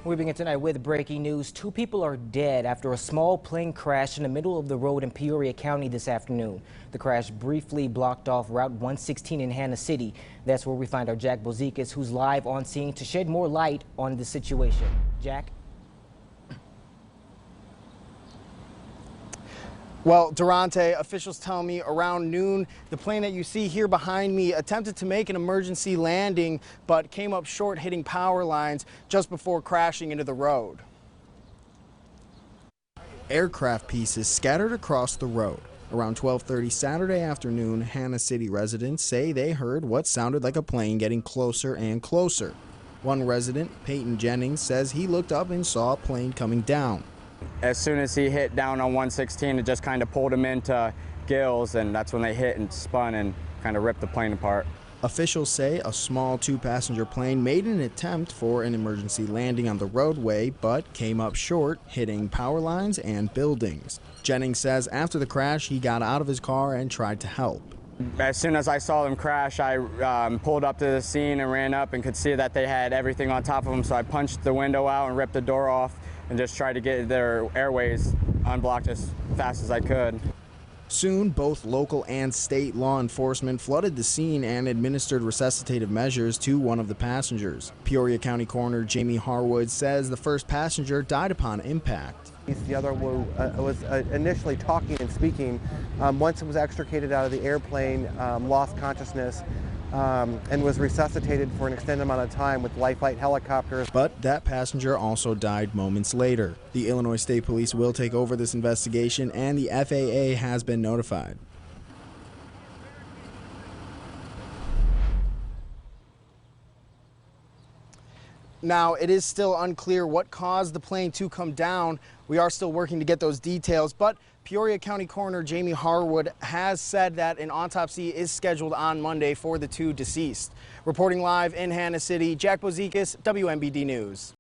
We begin tonight with breaking news. 2 people are dead after a small plane crashed in the middle of the road in Peoria County this afternoon. The crash briefly blocked off Route 116 in Hanna City. That's where we find our Jack Bozikas, who's live on scene to shed more light on the situation. Jack? Well, Durante, officials tell me around noon, the plane that you see here behind me attempted to make an emergency landing, but came up short, hitting power lines just before crashing into the road. Aircraft pieces scattered across the road. Around 12:30 Saturday afternoon, Hanna City residents say they heard what sounded like a plane getting closer and closer. One resident, Peyton Jennings, says he looked up and saw a plane coming down. As soon as he hit down on 116, it just kind of pulled him into gills, and that's when they hit and spun and kind of ripped the plane apart. Officials say a small 2-passenger plane made an attempt for an emergency landing on the roadway, but came up short, hitting power lines and buildings. Jennings says after the crash, he got out of his car and tried to help. As soon as I saw them crash, I pulled up to the scene and ran up and could see that they had everything on top of them, so I punched the window out and ripped the door off and just tried to get their airways unblocked as fast as I could. Soon, both local and state law enforcement flooded the scene and administered resuscitative measures to one of the passengers. Peoria County Coroner Jamie Harwood says the first passenger died upon impact. The other was initially talking and speaking. Once it was extricated out of the airplane, lost consciousness, and was resuscitated for an extended amount of time with life flight helicopters. But that passenger also died moments later. The Illinois State Police will take over this investigation, and the FAA has been notified. Now, it is still unclear what caused the plane to come down. We are still working to get those details, but Peoria County Coroner Jamie Harwood has said that an autopsy is scheduled on Monday for the 2 deceased. Reporting live in Hanna City, Jack Bozikas, WMBD News.